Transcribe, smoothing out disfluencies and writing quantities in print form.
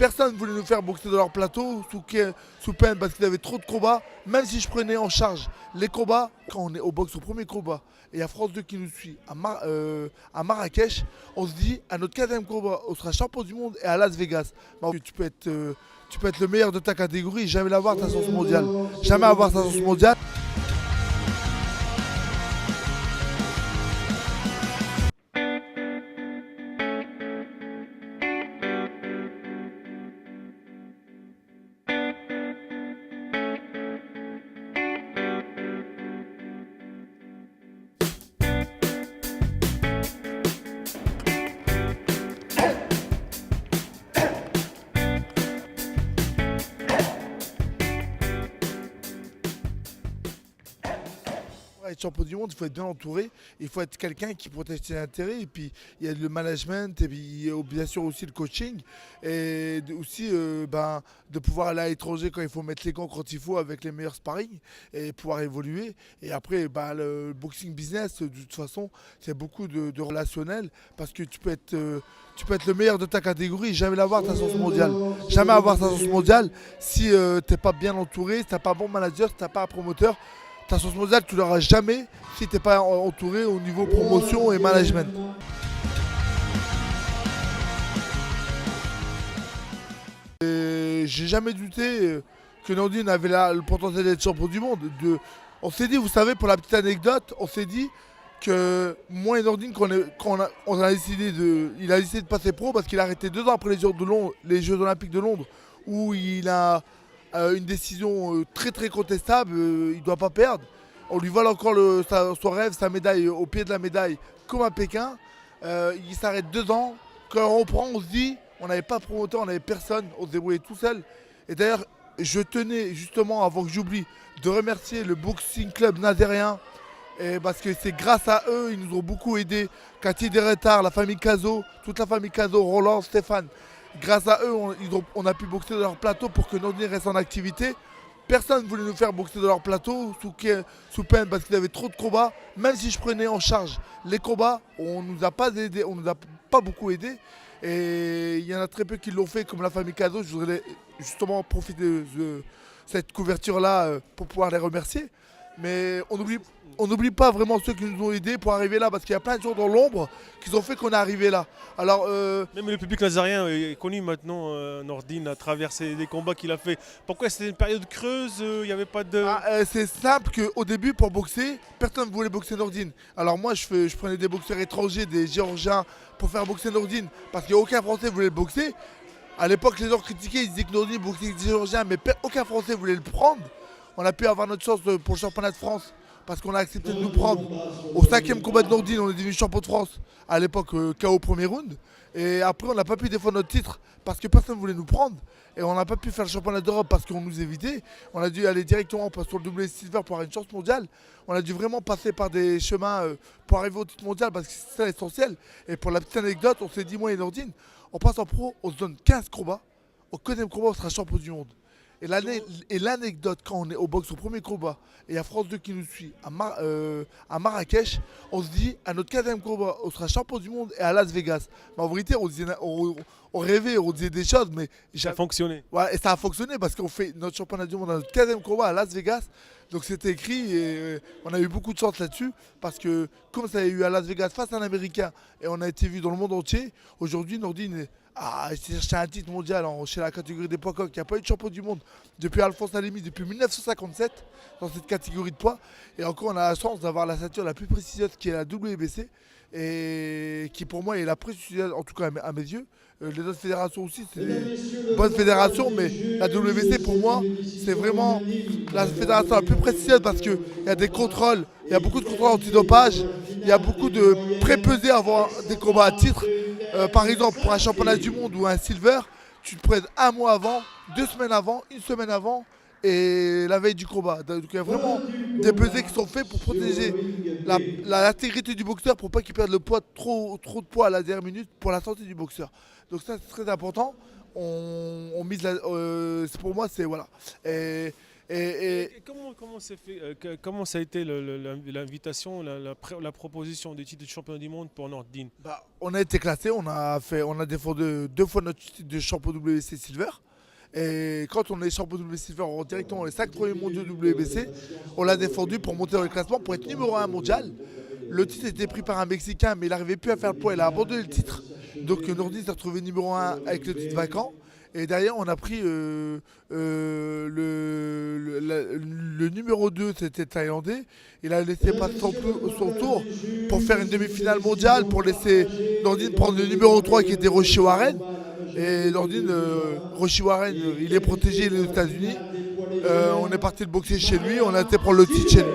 Personne ne voulait nous faire boxer dans leur plateau sous peine parce qu'ils avaient trop de combats. Même si je prenais en charge les combats, quand on est au boxe au premier combat, et il y a France 2 qui nous suit à Marrakech, on se dit à notre quatrième combat, on sera champion du monde et à Las Vegas. Bah, tu peux être le meilleur de ta catégorie et jamais avoir ta chance mondiale. Jamais avoir ta chance mondiale. Pour être champion du monde, il faut être bien entouré, il faut être quelqu'un qui protège ses intérêts, et puis il y a le management, et puis il y a bien sûr aussi le coaching, et aussi de pouvoir aller à l'étranger quand il faut mettre les gants quand il faut avec les meilleurs sparring, et pouvoir évoluer. Et après, le boxing business, de toute façon, c'est beaucoup de relationnel, parce que tu peux être le meilleur de ta catégorie et jamais avoir ta chance mondiale. Jamais avoir ta chance mondiale si tu n'es pas bien entouré, si tu n'as pas un bon manager, si tu n'as pas un promoteur. Ta chance mondiale, tu l'auras jamais si tu n'es pas entouré au niveau promotion et management. J'ai jamais douté que Nordine avait le potentiel d'être champion du monde. On s'est dit, vous savez, pour la petite anecdote, on s'est dit que moi et Nordine, il a décidé de passer pro parce qu'il a arrêté 2 ans après les Jeux Olympiques de Londres, où il a une décision très très contestable, il ne doit pas perdre. On lui vole encore son rêve, sa médaille au pied de la médaille, comme à Pékin. Il s'arrête 2 ans. Quand on reprend, on se dit, on n'avait pas de promoteur, on n'avait personne, on se débrouillait tout seul. Et d'ailleurs, je tenais justement, avant que j'oublie, de remercier le Boxing Club nazérien. Parce que c'est grâce à eux, ils nous ont beaucoup aidés. Cathy Deretar, la famille Cazot, toute la famille Cazot, Roland, Stéphane. Grâce à eux, on a pu boxer dans leur plateau pour que Nordine reste en activité. Personne ne voulait nous faire boxer dans leur plateau sous peine parce qu'ils avaient trop de combats. Même si je prenais en charge les combats, on nous a pas aidé, on nous a pas beaucoup aidé. Et il y en a très peu qui l'ont fait, comme la famille Cazot. Je voudrais justement profiter de cette couverture-là pour pouvoir les remercier. Mais on n'oublie pas vraiment ceux qui nous ont aidés pour arriver là, parce qu'il y a plein de gens dans l'ombre qui ont fait qu'on est arrivé là. Alors, même le public nazarien est connu maintenant, Nordine, à travers les combats qu'il a fait. Pourquoi c'était une période creuse, il n'y avait pas de... c'est simple qu'au début, pour boxer, personne ne voulait boxer Nordine. Alors moi, je prenais des boxeurs étrangers, des Géorgiens, pour faire boxer Nordine, parce qu'aucun Français voulait le boxer. À l'époque, les gens critiquaient, ils disaient que Nordine boxait des Géorgiens, mais aucun Français voulait le prendre. On a pu avoir notre chance pour le championnat de France parce qu'on a accepté de nous prendre. Au 5e combat de Nordine, on est devenu champion de France. À l'époque, KO au premier round. Et après, on n'a pas pu défendre notre titre parce que personne ne voulait nous prendre. Et on n'a pas pu faire le championnat d'Europe parce qu'on nous évitait. On a dû aller directement sur le double silver pour avoir une chance mondiale. On a dû vraiment passer par des chemins pour arriver au titre mondial parce que c'est ça l'essentiel. Et pour la petite anecdote, on s'est dit, moi et Nordine, on passe en pro, on se donne 15 combats. Au 15e combat, on sera champion du monde. Et l'anecdote, quand on est au boxe au premier combat, et il y a France 2 qui nous suit à Marrakech, on se dit, à notre 4e combat, on sera champion du monde et à Las Vegas. Mais en vérité, on rêvait, on disait des choses, mais... Ça a fonctionné. Ouais, et ça a fonctionné parce qu'on fait notre championnat du monde à notre 4e combat à Las Vegas. Donc c'était écrit et on a eu beaucoup de chance là-dessus parce que comme ça a eu à Las Vegas face à un Américain et on a été vu dans le monde entier, aujourd'hui Nordine cherché un titre mondial chez la catégorie des poids coqs. Il n'y a pas eu de champion du monde depuis Alphonse Alimi depuis 1957 dans cette catégorie de poids. Et encore on a la chance d'avoir la ceinture la plus prestigieuse qui est la WBC et qui pour moi est la prestigieuse en tout cas à mes yeux. Les autres fédérations aussi, c'est des bonnes fédérations, mais la WBC pour moi, c'est vraiment la fédération la plus prestigieuse parce qu'il y a des contrôles, il y a beaucoup de contrôles antidopage, il y a beaucoup de prépesés avant des combats à titre. Par exemple, pour un championnat du monde ou un silver, tu te prêtes 1 mois avant, 2 semaines avant, 1 semaine avant et la veille du combat. Donc il y a vraiment des pesées qui sont faits pour protéger l'intégrité du boxeur pour pas qu'il perde le poids, trop de poids à la dernière minute pour la santé du boxeur. Donc ça c'est très important. Pour moi c'est voilà. Et Et comment ça a été l'invitation, la proposition des titres de champion du monde pour Nordin? Bah, on a été classé, on a défendu 2 fois notre titre de champion WBC Silver. Et quand on est champion WBC Silver, on rentre directement les 5 premiers mondiaux WBC. On l'a défendu pour monter dans le classement, pour être numéro 1 mondial. Le titre était pris par un Mexicain, mais il n'arrivait plus à faire le poids, il a abandonné le titre. Donc Nordin s'est retrouvé numéro 1 avec le titre vacant. Et derrière, on a pris le numéro 2, c'était thaïlandais. Il a laissé passer son tour pour faire une demi-finale mondiale, pour laisser Nordin prendre le numéro 3 qui était Roshi Warren. Et Nordin, Roshi Warren, il est protégé, il est aux États-Unis. On est parti le boxer chez lui, on a été prendre le titre chez lui.